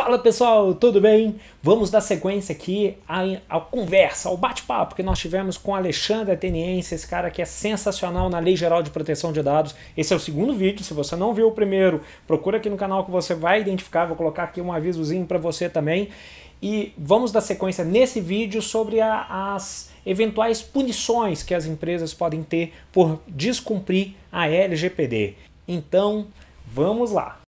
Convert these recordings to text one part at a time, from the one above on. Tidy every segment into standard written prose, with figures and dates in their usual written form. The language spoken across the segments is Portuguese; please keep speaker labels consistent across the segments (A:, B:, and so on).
A: Fala pessoal, tudo bem? Vamos dar sequência aqui à conversa, ao bate-papo que nós tivemos com Alexandre Ateniense, esse cara que é sensacional na Lei Geral de Proteção de Dados. Esse é o segundo vídeo, se você não viu o primeiro, procura aqui no canal que você vai identificar, vou colocar aqui um avisozinho para você também. E vamos dar sequência nesse vídeo sobre as eventuais punições que as empresas podem ter por descumprir a LGPD. Então, vamos lá!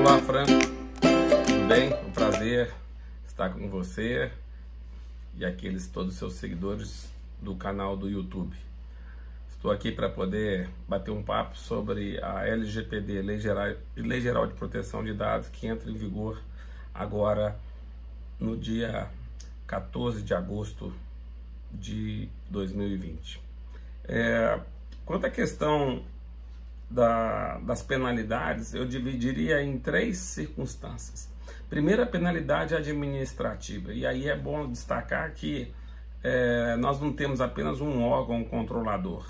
B: Olá, Franco, tudo bem? Um prazer estar com você e aqueles todos os seus seguidores do canal do YouTube. Estou aqui para poder bater um papo sobre a LGPD, Lei Geral de Proteção de Dados, que entra em vigor agora no dia 14 de agosto de 2020. Quanto à questão das penalidades, eu dividiria em três circunstâncias. Primeira, a penalidade administrativa, e aí é bom destacar que nós não temos apenas um órgão controlador,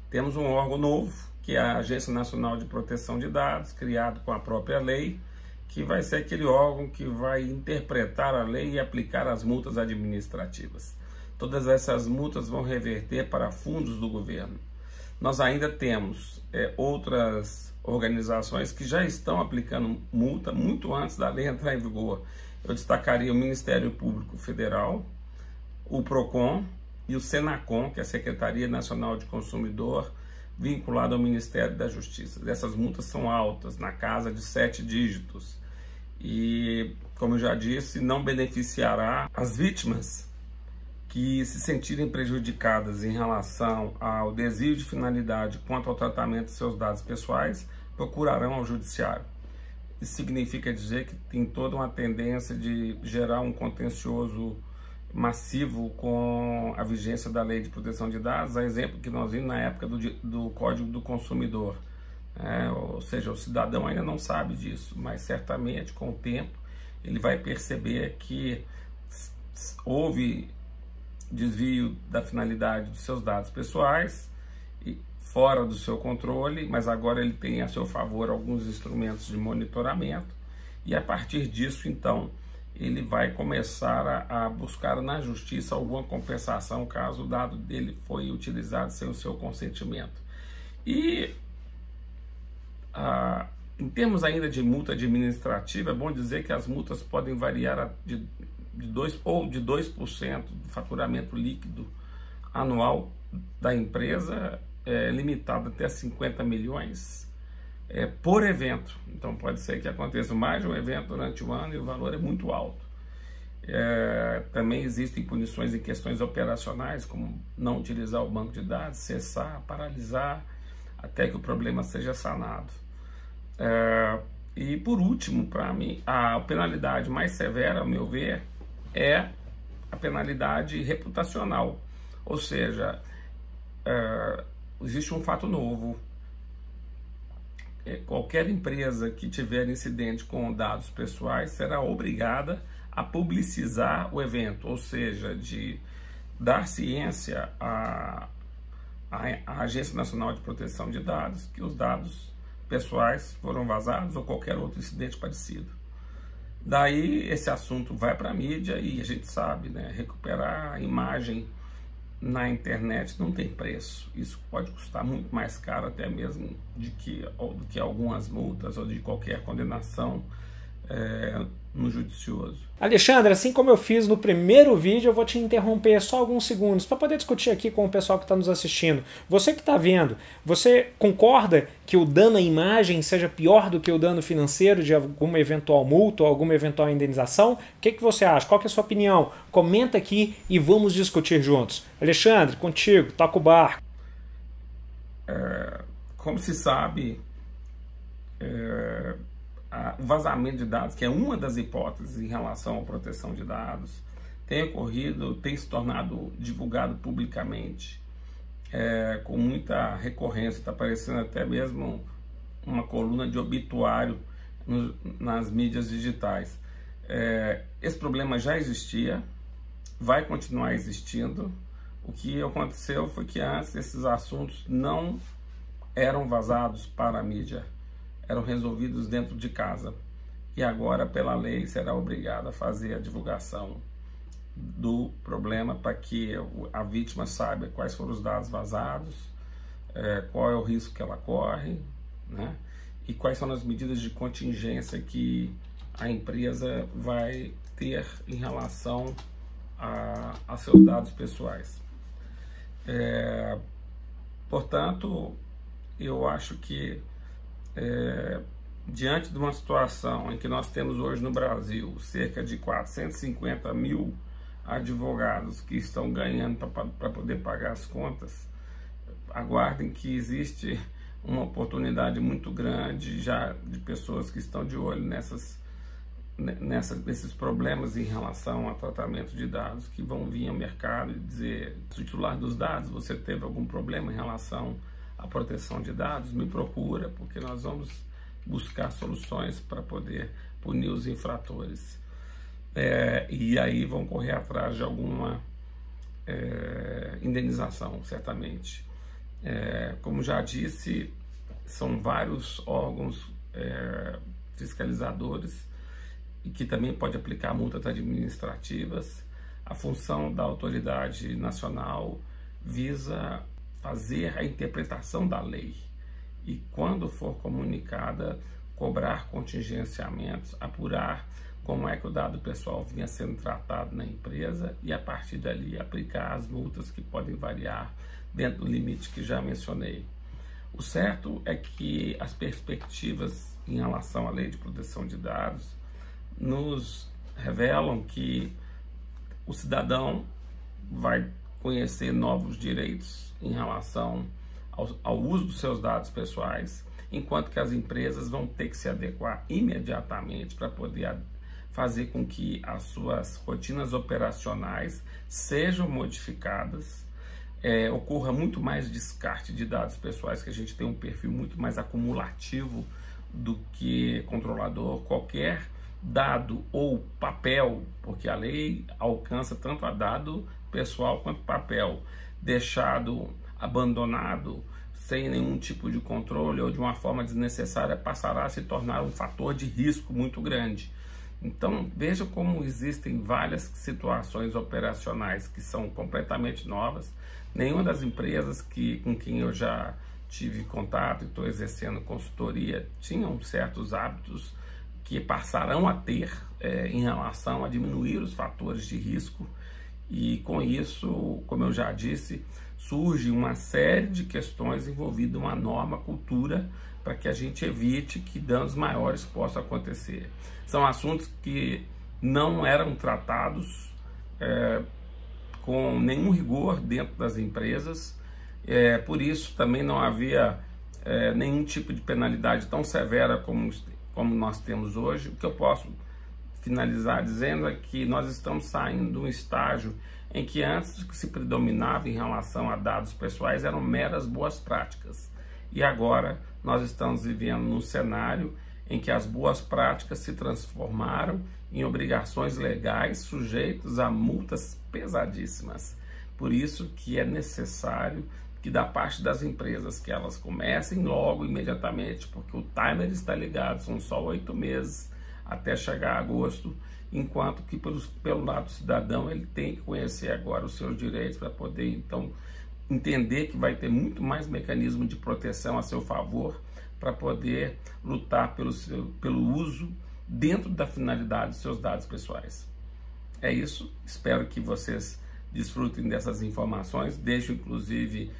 B: temos um órgão novo, que é a Agência Nacional de Proteção de Dados, criado com a própria lei, que vai ser aquele órgão que vai interpretar a lei e aplicar as multas administrativas. Todas essas multas vão reverter para fundos do governo. Nós ainda temos outras organizações que já estão aplicando multa muito antes da lei entrar em vigor. Eu destacaria o Ministério Público Federal, o PROCON e o SENACON, que é a Secretaria Nacional de Consumidor, vinculado ao Ministério da Justiça. Essas multas são altas, na casa de 7 dígitos. E, como eu já disse, não beneficiará as vítimas que se sentirem prejudicadas em relação ao desvio de finalidade quanto ao tratamento de seus dados pessoais, procurarão ao judiciário. Isso significa dizer que tem toda uma tendência de gerar um contencioso massivo com a vigência da Lei de Proteção de Dados, a exemplo que nós vimos na época do Código do Consumidor. Ou seja, o cidadão ainda não sabe disso, mas certamente com o tempo ele vai perceber que houve desvio da finalidade dos seus dados pessoais e fora do seu controle, mas agora ele tem a seu favor alguns instrumentos de monitoramento e a partir disso, então, ele vai começar a buscar na justiça alguma compensação caso o dado dele foi utilizado sem o seu consentimento. E em termos ainda de multa administrativa, é bom dizer que as multas podem variar de 2% do faturamento líquido anual da empresa, limitado até 50 milhões por evento. Então pode ser que aconteça mais de um evento durante o ano e o valor é muito alto. Também existem punições em questões operacionais, como não utilizar o banco de dados, cessar, paralisar, até que o problema seja sanado. E por último, para mim, a penalidade mais severa, ao meu ver, é a penalidade reputacional. Ou seja, existe um fato novo. Qualquer empresa que tiver incidente com dados pessoais será obrigada a publicizar o evento, ou seja, de dar ciência à Agência Nacional de Proteção de Dados que os dados pessoais foram vazados ou qualquer outro incidente parecido. Daí esse assunto vai para a mídia e a gente sabe, né, recuperar a imagem na internet não tem preço. Isso pode custar muito mais caro até mesmo do que algumas multas ou de qualquer condenação no judicioso.
A: Alexandre, assim como eu fiz no primeiro vídeo, eu vou te interromper só alguns segundos para poder discutir aqui com o pessoal que está nos assistindo. Você que está vendo, você concorda que o dano à imagem seja pior do que o dano financeiro de alguma eventual multa ou alguma eventual indenização? O que você acha? Qual que é a sua opinião? Comenta aqui e vamos discutir juntos. Alexandre, contigo, toca o barco.
B: Como se sabe, o vazamento de dados, que é uma das hipóteses em relação à proteção de dados, tem ocorrido, tem se tornado divulgado publicamente, com muita recorrência. Está aparecendo até mesmo uma coluna de obituário nas mídias digitais. Esse problema já existia, vai continuar existindo. O que aconteceu foi que antes esses assuntos não eram vazados para a mídia, eram resolvidos dentro de casa. E agora, pela lei, será obrigado a fazer a divulgação do problema para que a vítima saiba quais foram os dados vazados, qual é o risco que ela corre, né? E quais são as medidas de contingência que a empresa vai ter em relação a seus dados pessoais. Portanto, eu acho que diante de uma situação em que nós temos hoje no Brasil cerca de 450 mil advogados que estão ganhando para poder pagar as contas, aguardem que existe uma oportunidade muito grande já de pessoas que estão de olho nesses problemas em relação ao tratamento de dados, que vão vir ao mercado e dizer: titular dos dados, você teve algum problema em relação à proteção de dados? Me procura, porque nós vamos buscar soluções para poder punir os infratores. E aí vão correr atrás de alguma indenização, certamente. Como já disse, são vários órgãos fiscalizadores e que também pode aplicar multas administrativas. A função da autoridade nacional visa fazer a interpretação da lei e, quando for comunicada, cobrar contingenciamentos, apurar como é que o dado pessoal vinha sendo tratado na empresa e, a partir dali, aplicar as multas que podem variar dentro do limite que já mencionei. O certo é que as perspectivas em relação à Lei de Proteção de Dados nos revelam que o cidadão vai conhecer novos direitos em relação ao uso dos seus dados pessoais, enquanto que as empresas vão ter que se adequar imediatamente para poder fazer com que as suas rotinas operacionais sejam modificadas, ocorra muito mais descarte de dados pessoais, que a gente tem um perfil muito mais acumulativo do que controlador. Qualquer dado ou papel, porque a lei alcança tanto a dado pessoal quanto papel, deixado abandonado, sem nenhum tipo de controle ou de uma forma desnecessária, passará a se tornar um fator de risco muito grande. Então, veja como existem várias situações operacionais que são completamente novas. Nenhuma das empresas com quem eu já tive contato e estou exercendo consultoria tinham certos hábitos que passarão a ter em relação a diminuir os fatores de risco. E com isso, como eu já disse, surge uma série de questões envolvidas uma norma, cultura, para que a gente evite que danos maiores possam acontecer. São assuntos que não eram tratados com nenhum rigor dentro das empresas, por isso também não havia nenhum tipo de penalidade tão severa como nós temos hoje. O que eu posso finalizar dizendo é que nós estamos saindo de um estágio em que antes o que se predominava em relação a dados pessoais eram meras boas práticas. E agora nós estamos vivendo num cenário em que as boas práticas se transformaram em obrigações legais sujeitas a multas pesadíssimas. Por isso que é necessário que, da parte das empresas, que elas comecem logo, imediatamente, porque o timer está ligado, são só 8 meses até chegar a agosto, enquanto que pelo lado do cidadão ele tem que conhecer agora os seus direitos para poder então entender que vai ter muito mais mecanismo de proteção a seu favor para poder lutar pelo uso dentro da finalidade dos seus dados pessoais. É isso, espero que vocês desfrutem dessas informações. Deixo inclusive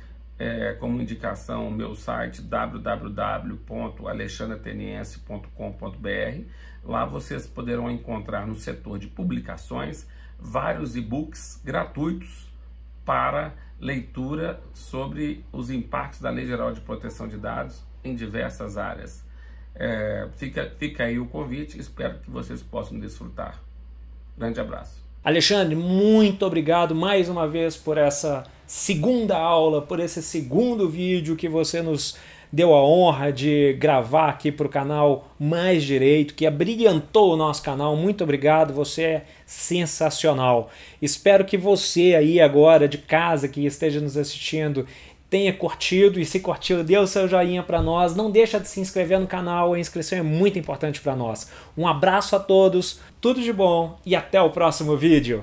B: como indicação o meu site www.alexandreateniense.com.br. Lá vocês poderão encontrar no setor de publicações vários e-books gratuitos para leitura sobre os impactos da Lei Geral de Proteção de Dados em diversas áreas. Fica aí o convite, espero que vocês possam desfrutar. Grande abraço.
A: Alexandre, muito obrigado mais uma vez por essa segunda aula, por esse segundo vídeo que você nos deu a honra de gravar aqui para o canal Mais Direito, que abrilhantou o nosso canal. Muito obrigado, você é sensacional. Espero que você aí agora de casa que esteja nos assistindo tenha curtido, e se curtiu, dê o seu joinha para nós. Não deixa de se inscrever no canal, a inscrição é muito importante para nós. Um abraço a todos, tudo de bom e até o próximo vídeo.